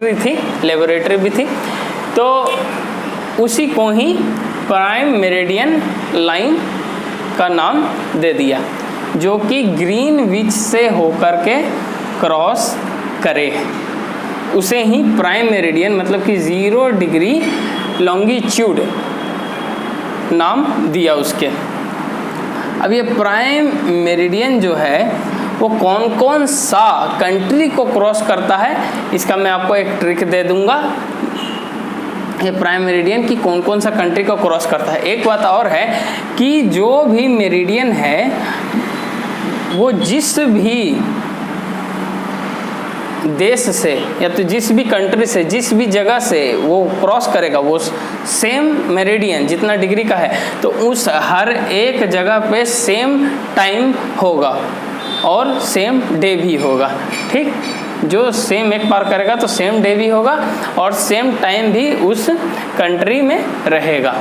थी, लेबोरेटरी भी थी, तो उसी को ही प्राइम मेरिडियन लाइन का नाम दे दिया, जो कि ग्रीनविच से होकर के क्रॉस करे, उसे ही प्राइम मेरिडियन मतलब कि 0 डिग्री लॉन्गिट्यूड नाम दिया उसके। अब ये प्राइम मेरिडियन जो है वो कौन कौन सा कंट्री को क्रॉस करता है, इसका मैं आपको एक ट्रिक दे दूंगा। ये प्राइम मेरिडियन की कौन कौन सा कंट्री को क्रॉस करता है। एक बात और है कि जो भी मेरिडियन है वो जिस भी देश से या तो जिस भी कंट्री से, जिस भी जगह से वो क्रॉस करेगा, वो सेम मेरिडियन जितना डिग्री का है तो उस हर एक जगह पे सेम टाइम होगा और सेम डे भी होगा। ठीक, जो सेम एक पार करेगा तो सेम डे भी होगा और सेम टाइम भी उस कंट्री में रहेगा।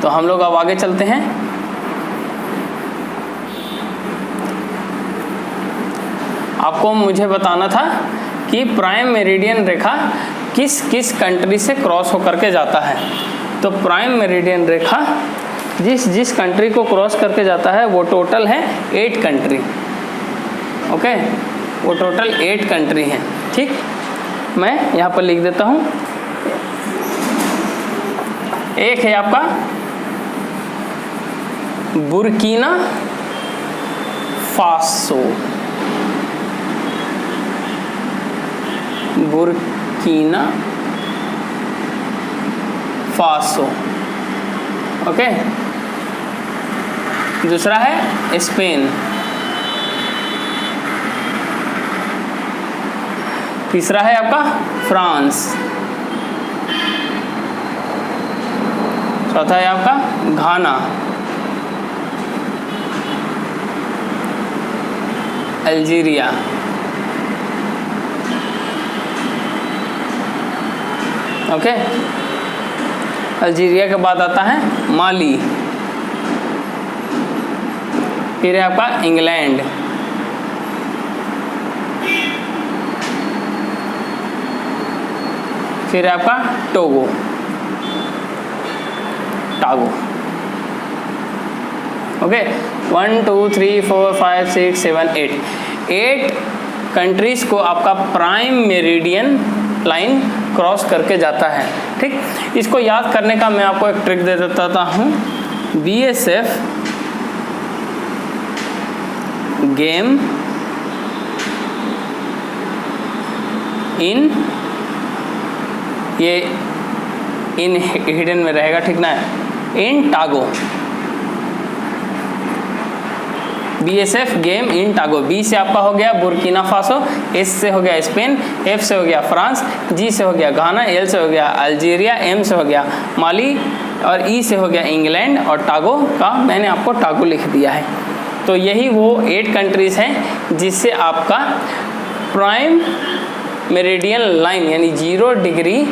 तो हम लोग अब आगे चलते हैं। आपको मुझे बताना था कि प्राइम मेरिडियन रेखा किस किस कंट्री से क्रॉस होकर के जाता है। तो प्राइम मेरिडियन रेखा जिस जिस कंट्री को क्रॉस करके जाता है वो टोटल है 8 कंट्री। ओके, वो टोटल 8 कंट्री हैं। ठीक, मैं यहाँ पर लिख देता हूँ। एक है आपका Burkina Faso, Burkina Faso. Okay, दूसरा है स्पेन, तीसरा है आपका फ्रांस, चौथा है आपका घाना, अल्जीरिया, ओके। अल्जीरिया के बाद आता है माली, फिर है आपका इंग्लैंड, फिर है आपका टोगो, टागो। ओके, 1 2 3 4 5 6 7 8 कंट्रीज को आपका प्राइम मेरिडियन लाइन क्रॉस करके जाता है। ठीक, इसको याद करने का मैं आपको एक ट्रिक दे देता हूँ। BSF गेम इन, ये इन हिडन में रहेगा, ठीक ना, इन टागो, BSF गेम इन टागो। B से आपका हो गया बुर्किना फासो, S से हो गया स्पेन, F से हो गया फ्रांस, G से हो गया घाना, L से हो गया अल्जीरिया, M से हो गया माली और E से हो गया इंग्लैंड और टागो का मैंने आपको टागो लिख दिया है। तो यही वो 8 कंट्रीज हैं जिससे आपका प्राइम मेरिडियन लाइन यानी 0 डिग्री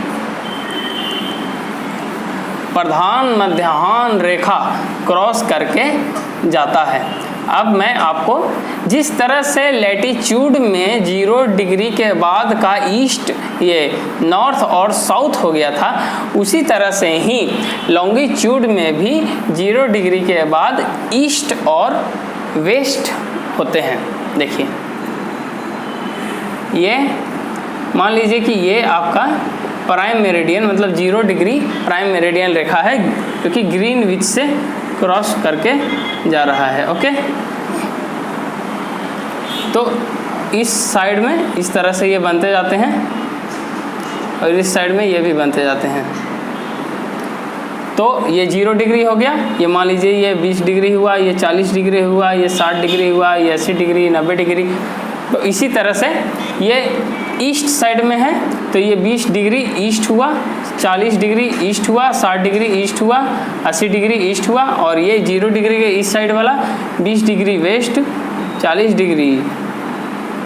प्रधान मध्याह्न रेखा क्रॉस करके जाता है। अब मैं आपको जिस तरह से लैटिट्यूड में 0 डिग्री के बाद का ईस्ट ये नॉर्थ और साउथ हो गया था, उसी तरह से ही लॉन्गिट्यूड में भी 0 डिग्री के बाद ईस्ट और वेस्ट होते हैं। देखिए, ये मान लीजिए कि ये आपका प्राइम मेरिडियन मतलब 0 डिग्री प्राइम मेरिडियन रेखा है क्योंकि ग्रीनविच से क्रॉस करके जा रहा है। ओके, तो इस साइड में इस तरह से ये बनते जाते हैं और इस साइड में ये भी बनते जाते हैं। तो ये 0 डिग्री हो गया, ये मान लीजिए ये 20 डिग्री हुआ, ये 40 डिग्री हुआ, ये 60 डिग्री हुआ, ये 80 डिग्री, 90 डिग्री। तो इसी तरह से ये ईस्ट साइड में है तो ये 20 डिग्री ईस्ट हुआ, 40 डिग्री ईस्ट हुआ, 60 डिग्री ईस्ट हुआ, 80 डिग्री ईस्ट हुआ और ये 0 डिग्री के इस साइड वाला 20 degree west, 40 degree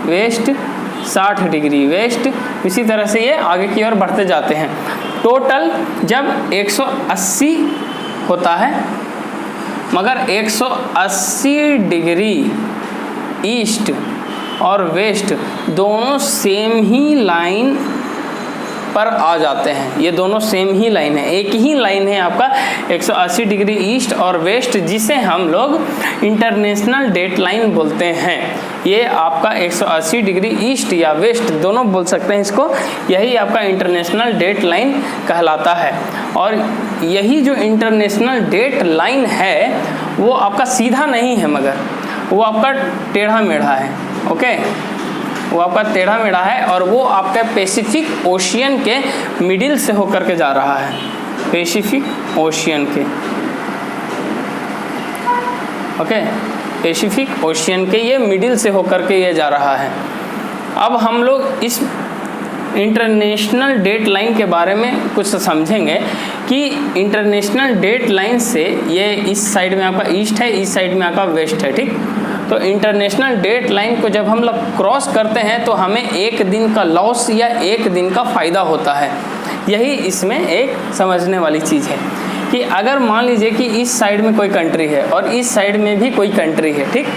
west, 60 degree west. इसी तरह से ये आगे की ओर बढ़ते जाते हैं। टोटल जब 180 होता है, मगर 180 डिग्री ईस्ट और वेस्ट दोनों सेम ही लाइन पर आ जाते हैं। ये दोनों सेम ही लाइन है, एक ही लाइन है आपका 180 डिग्री ईस्ट और वेस्ट, जिसे हम लोग इंटरनेशनल डेट लाइन बोलते हैं। ये आपका 180 डिग्री ईस्ट या वेस्ट दोनों बोल सकते हैं इसको, यही आपका इंटरनेशनल डेट लाइन कहलाता है। और यही जो इंटरनेशनल डेट लाइन है वो आपका सीधा नहीं है, मगर वो आपका टेढ़ा मेढ़ा है। ओके, वो आपका टेढ़ा मेढ़ा है और वो आपके पैसिफिक ओशियन के मिडिल से होकर के जा रहा है, पैसिफिक ओशियन के। ओके, पैसिफिक ओशियन के ये मिडिल से होकर के ये जा रहा है। अब हम लोग इस इंटरनेशनल डेट लाइन के बारे में कुछ समझेंगे कि इंटरनेशनल डेट लाइन से ये इस साइड में आपका ईस्ट है, इस साइड में आपका वेस्ट है, ठीक। तो इंटरनेशनल डेट लाइन को जब हम लोग क्रॉस करते हैं तो हमें एक दिन का लॉस या एक दिन का फ़ायदा होता है। यही इसमें एक समझने वाली चीज़ है कि अगर मान लीजिए कि इस साइड में कोई कंट्री है और इस साइड में भी कोई कंट्री है, ठीक।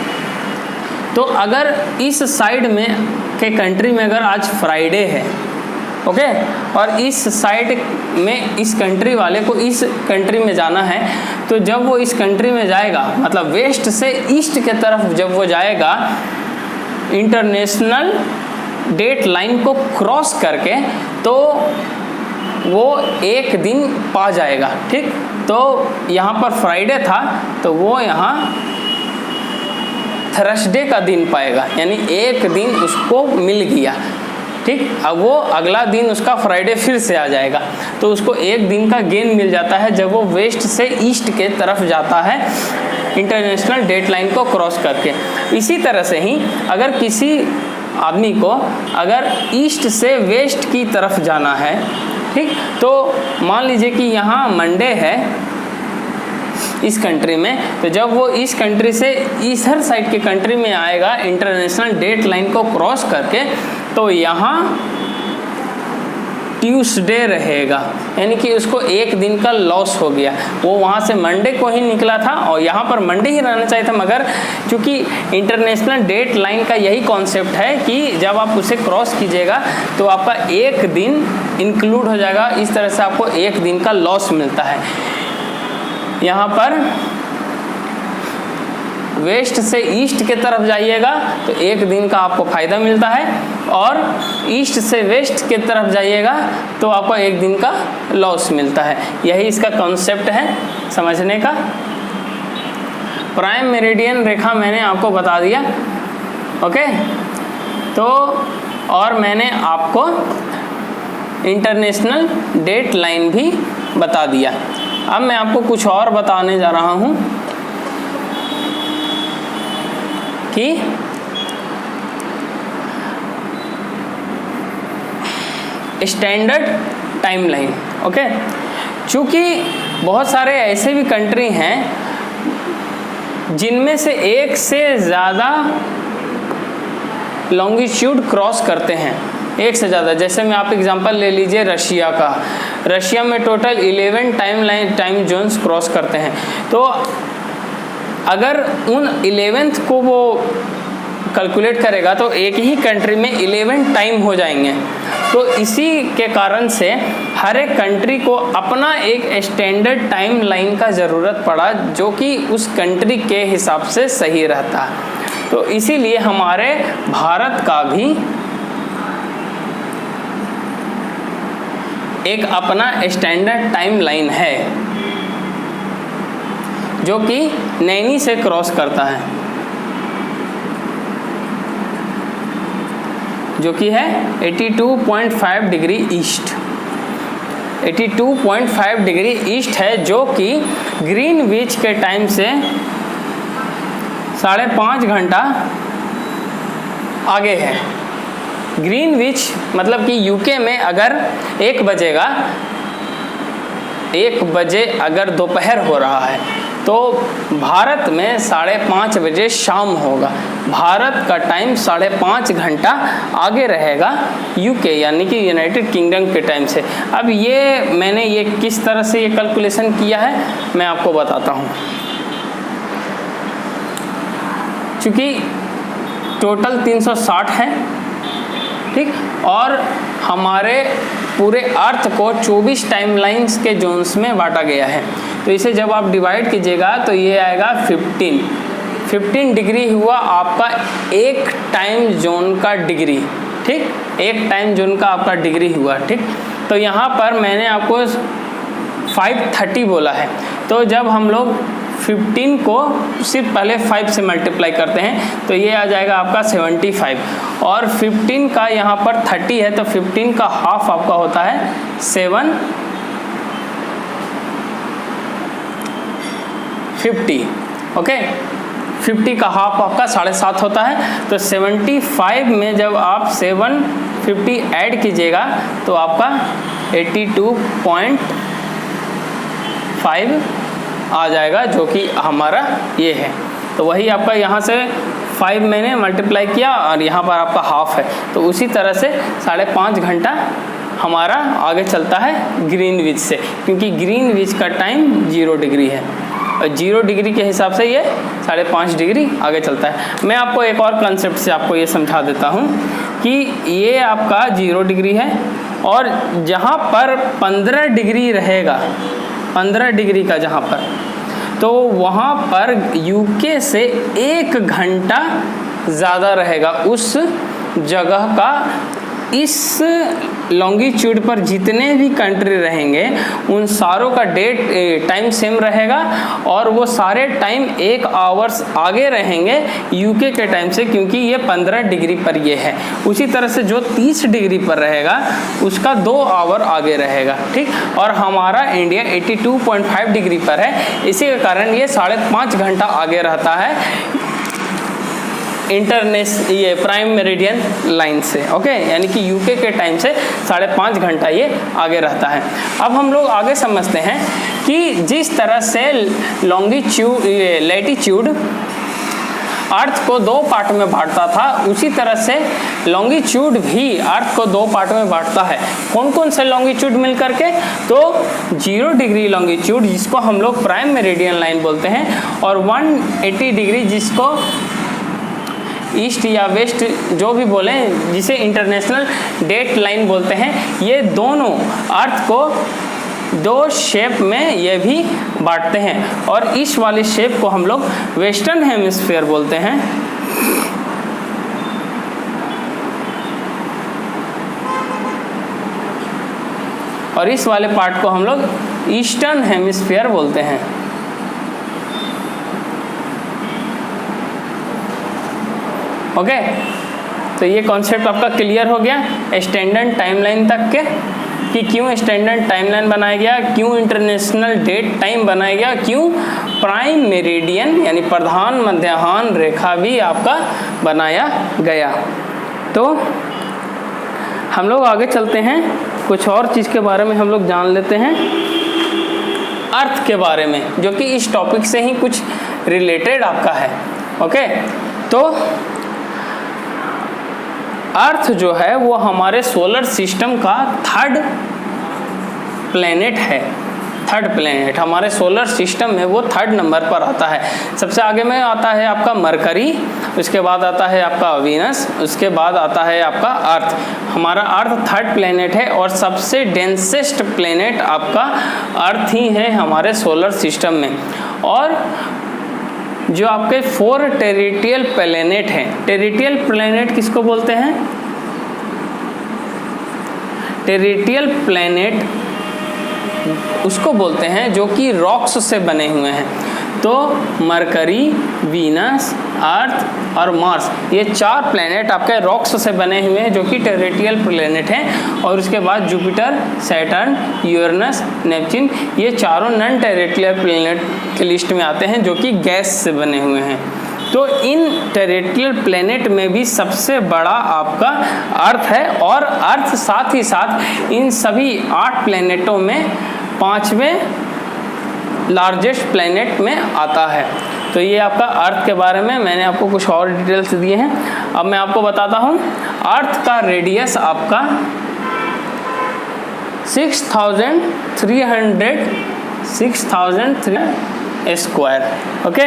तो अगर इस साइड में के कंट्री में अगर आज फ्राइडे है, ओके, और इस साइड में इस कंट्री वाले को इस कंट्री में जाना है, तो जब वो इस कंट्री में जाएगा, मतलब वेस्ट से ईस्ट के तरफ जब वो जाएगा इंटरनेशनल डेट लाइन को क्रॉस करके, तो वो एक दिन पा जाएगा, ठीक। तो यहाँ पर फ्राइडे था तो वो यहाँ थर्सडे का दिन पाएगा, यानी एक दिन उसको मिल गया, ठीक। अब वो अगला दिन उसका फ्राइडे फिर से आ जाएगा, तो उसको एक दिन का गेन मिल जाता है जब वो वेस्ट से ईस्ट के तरफ जाता है इंटरनेशनल डेट लाइन को क्रॉस करके। इसी तरह से ही अगर किसी आदमी को अगर ईस्ट से वेस्ट की तरफ जाना है, ठीक, तो मान लीजिए कि यहाँ मंडे है इस कंट्री में, तो जब वो इस कंट्री से ईस्टर्न साइड के कंट्री में आएगा इंटरनेशनल डेट लाइन को क्रॉस करके, तो यहाँ ट्यूसडे रहेगा, यानी कि उसको एक दिन का लॉस हो गया। वो वहाँ से मंडे को ही निकला था और यहाँ पर मंडे ही रहना चाहिए था, मगर क्योंकि इंटरनेशनल डेट लाइन का यही कॉन्सेप्ट है कि जब आप उसे क्रॉस कीजिएगा तो आपका एक दिन इंक्लूड हो जाएगा, इस तरह से आपको एक दिन का लॉस मिलता है। यहाँ पर वेस्ट से ईस्ट के तरफ जाइएगा तो एक दिन का आपको फ़ायदा मिलता है, और ईस्ट से वेस्ट के तरफ जाइएगा तो आपको एक दिन का लॉस मिलता है। यही इसका कॉन्सेप्ट है समझने का। प्राइम मेरिडियन रेखा मैंने आपको बता दिया, ओके। तो और मैंने आपको इंटरनेशनल डेट लाइन भी बता दिया। अब मैं आपको कुछ और बताने जा रहा हूँ कि स्टैंडर्ड टाइमलाइन, ओके। चूँकि बहुत सारे ऐसे भी कंट्री हैं जिनमें से एक से ज़्यादा लॉन्गिट्यूड क्रॉस करते हैं, एक से ज़्यादा। जैसे मैं आप एग्जांपल ले लीजिए रशिया का, रशिया में टोटल 11 टाइम जोन्स क्रॉस करते हैं। तो अगर उन 11th को वो कैलकुलेट करेगा तो एक ही कंट्री में 11 टाइम हो जाएंगे। तो इसी के कारण से हर एक कंट्री को अपना एक स्टैंडर्ड टाइम लाइन का ज़रूरत पड़ा जो कि उस कंट्री के हिसाब से सही रहता। तो इसीलिए हमारे भारत का भी एक अपना स्टैंडर्ड टाइम लाइन है जो कि नैनी से क्रॉस करता है, जो कि है 82.5 डिग्री ईस्ट, 82.5 डिग्री ईस्ट है, जो कि ग्रीनविच के टाइम से 5.5 घंटा आगे है। ग्रीनविच मतलब कि यूके में अगर 1 बजेगा, 1 बजे अगर दोपहर हो रहा है तो भारत में 5:30 बजे शाम होगा। भारत का टाइम 5.5 घंटा आगे रहेगा यूके यानी कि यूनाइटेड किंगडम के टाइम से। अब ये मैंने ये किस तरह से ये कैलकुलेशन किया है मैं आपको बताता हूँ। चूँकि टोटल 360 है, ठीक। और हमारे पूरे अर्थ को 24 टाइमलाइंस के जोन्स में बांटा गया है। तो इसे जब आप डिवाइड कीजिएगा तो ये आएगा 15 डिग्री हुआ आपका एक टाइम जोन का डिग्री, ठीक। एक टाइम जोन का आपका डिग्री हुआ, ठीक। तो यहाँ पर मैंने आपको 530 बोला है, तो जब हम लोग 15 को सिर्फ पहले 5 से मल्टीप्लाई करते हैं तो ये आ जाएगा आपका 75, और 15 का यहाँ पर 30 है तो 15 का हाफ आपका होता है 750, ओके। 50 का हाफ आपका 7.5 होता है, तो 75 में जब आप 750 ऐड कीजिएगा तो आपका 82.5 आ जाएगा, जो कि हमारा ये है। तो वही आपका यहाँ से 5 मैंने मल्टीप्लाई किया और यहाँ पर आपका हाफ है, तो उसी तरह से 5.5 घंटा हमारा आगे चलता है ग्रीनविच से, क्योंकि ग्रीनविच का टाइम 0 डिग्री है और 0 डिग्री के हिसाब से ये 5.5 डिग्री आगे चलता है। मैं आपको एक और कंसेप्ट से आपको ये समझा देता हूँ कि ये आपका 0 डिग्री है, और जहाँ पर 15 डिग्री रहेगा, 15 डिग्री का जहाँ पर, तो वहाँ पर यूके से 1 घंटा ज़्यादा रहेगा उस जगह का। इस लॉन्गिट्यूड पर जितने भी कंट्री रहेंगे उन सारों का टाइम सेम रहेगा, और वो सारे टाइम 1 आवर्स आगे रहेंगे यूके के टाइम से, क्योंकि ये 15 डिग्री पर ये है। उसी तरह से जो 30 डिग्री पर रहेगा उसका 2 आवर आगे रहेगा, ठीक। और हमारा इंडिया 82.5 डिग्री पर है, इसी के कारण ये 5.5 घंटा आगे रहता है ये प्राइम मेरिडियन लाइन से, ओके। यानी कि यूके के टाइम से 5.5 घंटा ये आगे रहता है। अब हम लोग आगे समझते हैं कि जिस तरह से लैटिट्यूड अर्थ को 2 पार्ट में बांटता था, उसी तरह से लॉन्गिट्यूड भी अर्थ को 2 पार्ट में बांटता है। कौन कौन से लॉन्गिट्यूड मिल करके? तो 0 डिग्री लॉन्गिट्यूड जिसको हम लोग प्राइम मेरिडियन लाइन बोलते हैं, और 180 डिग्री जिसको ईस्ट या वेस्ट जो भी बोलें, जिसे इंटरनेशनल डेट लाइन बोलते हैं। ये दोनों अर्थ को 2 शेप में ये भी बांटते हैं, और इस वाली शेप को हम लोग वेस्टर्न हेमिस्फीयर बोलते हैं, और इस वाले पार्ट को हम लोग ईस्टर्न हेमिस्फीयर बोलते हैं। ओके, तो ये कॉन्सेप्ट आपका क्लियर हो गया स्टैंडर्ड टाइमलाइन तक के, कि क्यों स्टैंडर्ड टाइमलाइन बनाया गया, क्यों इंटरनेशनल डेट टाइम बनाया गया, क्यों प्राइम मेरिडियन यानी प्रधान मध्याह्न रेखा भी आपका बनाया गया। तो हम लोग आगे चलते हैं, कुछ और चीज़ के बारे में हम लोग जान लेते हैं, अर्थ के बारे में, जो कि इस टॉपिक से ही कुछ रिलेटेड आपका है। ओके, तो अर्थ जो है वो हमारे सोलर सिस्टम का 3rd प्लैनेट है। 3rd प्लैनेट हमारे सोलर सिस्टम में वो 3rd नंबर पर आता है। सबसे आगे में आता है आपका मरकरी, उसके बाद आता है आपका वीनस, उसके बाद आता है आपका अर्थ। हमारा अर्थ 3rd प्लैनेट है, और सबसे डेंसेस्ट प्लैनेट आपका अर्थ ही है हमारे सोलर सिस्टम में। और जो आपके 4 टेरिटियल प्लैनेट हैं, टेरिटियल प्लैनेट किसको बोलते हैं? टेरिटियल प्लैनेट उसको बोलते हैं जो कि रॉक्स से बने हुए हैं। तो मरकरी, वीनस, अर्थ और मार्स, ये 4 प्लैनेट आपके रॉक्स से बने हुए हैं जो कि टेरिटियल प्लैनेट हैं। और उसके बाद जुपिटर, सैटर्न, यूरेनस, नेपच्यून, ये चारों नॉन टेरिटियल प्लैनेट के लिस्ट में आते हैं जो कि गैस से बने हुए हैं। तो इन टेरिटियल प्लैनेट में भी सबसे बड़ा आपका अर्थ है, और अर्थ साथ ही साथ इन सभी 8 प्लैनेटों में 5वें लार्जेस्ट प्लैनेट में आता है। तो ये आपका अर्थ के बारे में मैंने आपको कुछ और डिटेल्स दिए हैं। अब मैं आपको बताता हूँ, अर्थ का रेडियस आपका 6,300 स्क्वायर, ओके।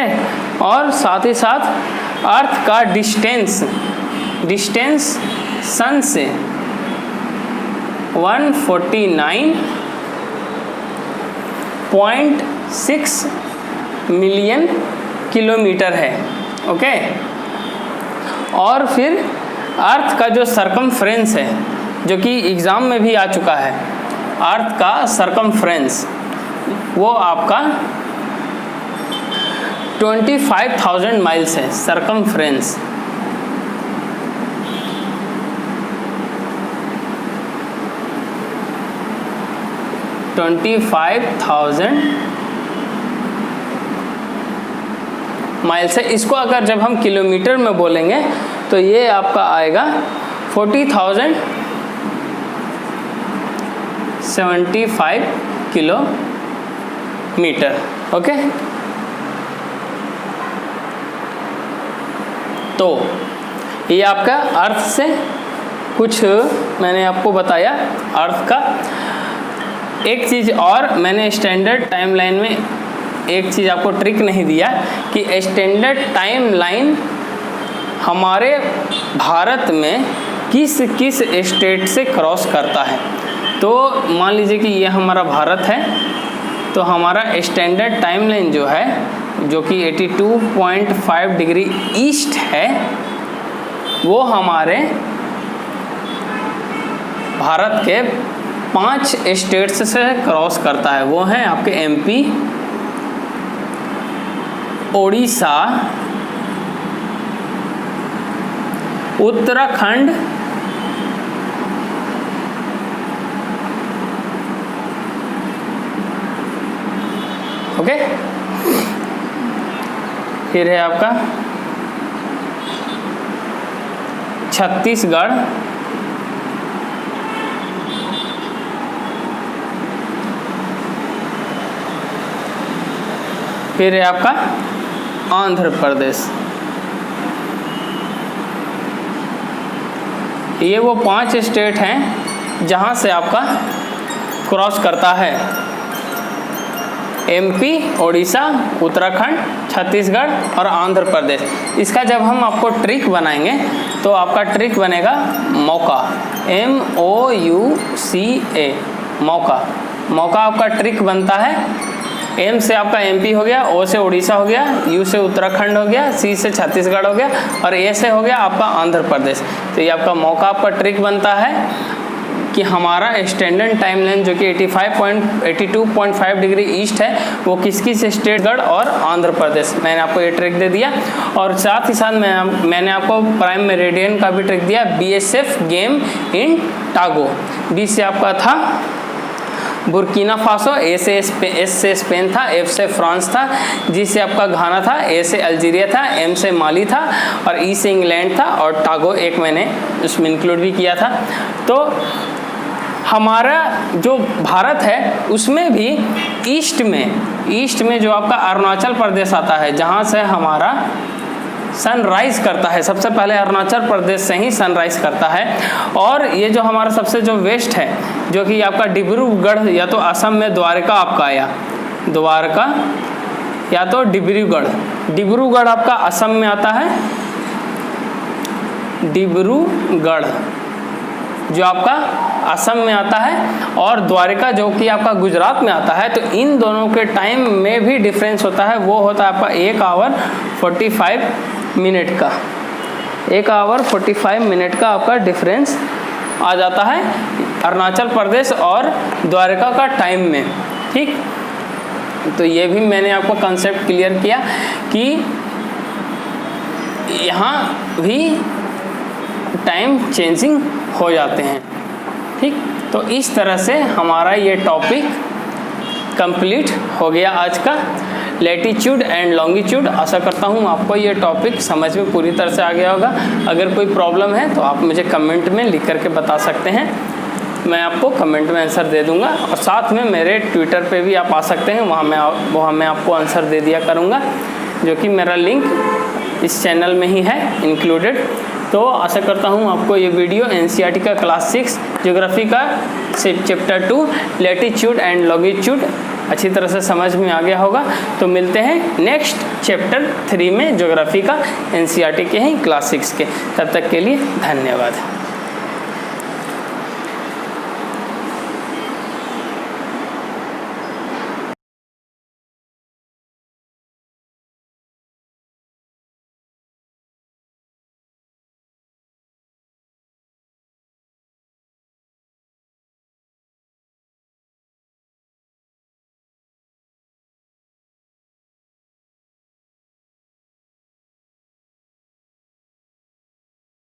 और साथ ही साथ अर्थ का डिस्टेंस सन से 149.6 मिलियन किलोमीटर है। ओके, और फिर अर्थ का जो सरकमफ्रेंस है, जो कि एग्ज़ाम में भी आ चुका है, अर्थ का सरकमफ्रेंस वो आपका 25,000 माइल्स है। सरकमफ्रेंस 25,000 माइल्स है। इसको अगर जब हम किलोमीटर में बोलेंगे तो ये आपका आएगा 40,075 किलोमीटर। ओके, तो ये आपका अर्थ से कुछ मैंने आपको बताया अर्थ का। एक चीज़ और मैंने स्टैंडर्ड टाइमलाइन में एक चीज़ आपको ट्रिक नहीं दिया कि स्टैंडर्ड टाइमलाइन हमारे भारत में किस किस स्टेट से क्रॉस करता है। तो मान लीजिए कि ये हमारा भारत है, तो हमारा स्टैंडर्ड टाइमलाइन जो है, जो कि 82.5 डिग्री ईस्ट है, वो हमारे भारत के 5 स्टेट्स से क्रॉस करता है। वो हैं आपके एमपी, ओडिशा, उत्तराखंड, ओके, फिर है आपका छत्तीसगढ़, फिर है आपका आंध्र प्रदेश। ये वो 5 स्टेट हैं जहां से आपका क्रॉस करता है एमपी, ओडिशा, उत्तराखंड, छत्तीसगढ़ और आंध्र प्रदेश। इसका जब हम आपको ट्रिक बनाएंगे तो आपका ट्रिक बनेगा मौका, MOUCA, मौका। मौका आपका ट्रिक बनता है, एम से आपका एमपी हो गया, ओ से उड़ीसा हो गया, यू से उत्तराखंड हो गया, सी से छत्तीसगढ़ हो गया और ए से हो गया आपका आंध्र प्रदेश। तो ये आपका मौका आपका ट्रिक बनता है कि हमारा स्टैंडर्ड टाइमलाइन जो कि 82.5 डिग्री ईस्ट है वो किस किस स्टेटगढ़ और आंध्र प्रदेश। मैंने आपको ये ट्रिक दे दिया और साथ ही साथ मैंने आपको प्राइम मेरिडियन का भी ट्रिक दिया। BSF गेम इन टागो, बी से आपका था बुर्किना फासो, एस से स्पेन था, एफ से फ्रांस था, जी से आपका घाना था, ए से अल्जीरिया था, एम से माली था और ई से इंग्लैंड था और टागो एक मैंने उसमें इंक्लूड भी किया था। तो हमारा जो भारत है उसमें भी ईस्ट में जो आपका अरुणाचल प्रदेश आता है, जहाँ से हमारा सनराइज करता है। सबसे पहले अरुणाचल प्रदेश से ही सनराइज करता है। और ये जो हमारा सबसे जो वेस्ट है, जो कि आपका डिब्रूगढ़ या तो असम में द्वारका आपका आया, द्वारका या तो डिब्रूगढ़ आपका असम में आता है, डिब्रूगढ़ जो आपका असम में आता है और द्वारका जो कि आपका गुजरात में आता है। तो इन दोनों के टाइम में भी डिफरेंस होता है, वो होता है आपका 1 आवर 45 मिनट का, 1 आवर 45 मिनट का आपका डिफरेंस आ जाता है अरुणाचल प्रदेश और द्वारका का टाइम में। ठीक, तो ये भी मैंने आपको कंसेप्ट क्लियर किया कि यहाँ भी टाइम चेंजिंग हो जाते हैं। ठीक, तो इस तरह से हमारा ये टॉपिक कंप्लीट हो गया आज का, लैटिट्यूड एंड लॉन्गिट्यूड। आशा करता हूँ आपको ये टॉपिक समझ में पूरी तरह से आ गया होगा। अगर कोई प्रॉब्लम है तो आप मुझे कमेंट में लिख करके बता सकते हैं, मैं आपको कमेंट में आंसर दे दूंगा। और साथ में मेरे ट्विटर पे भी आप आ सकते हैं, वहाँ मैं आपको आंसर दे दिया करूँगा, जो कि मेरा लिंक इस चैनल में ही है इंक्लूडेड। तो आशा करता हूँ आपको ये वीडियो NCERT का क्लास 6 ज्योग्राफी का चैप्टर 2 लैटिट्यूड एंड लॉन्गिट्यूड अच्छी तरह से समझ में आ गया होगा। तो मिलते हैं नेक्स्ट चैप्टर 3 में, ज्योग्राफी का, NCERT के हैं, क्लास 6 के। तब तक के लिए धन्यवाद।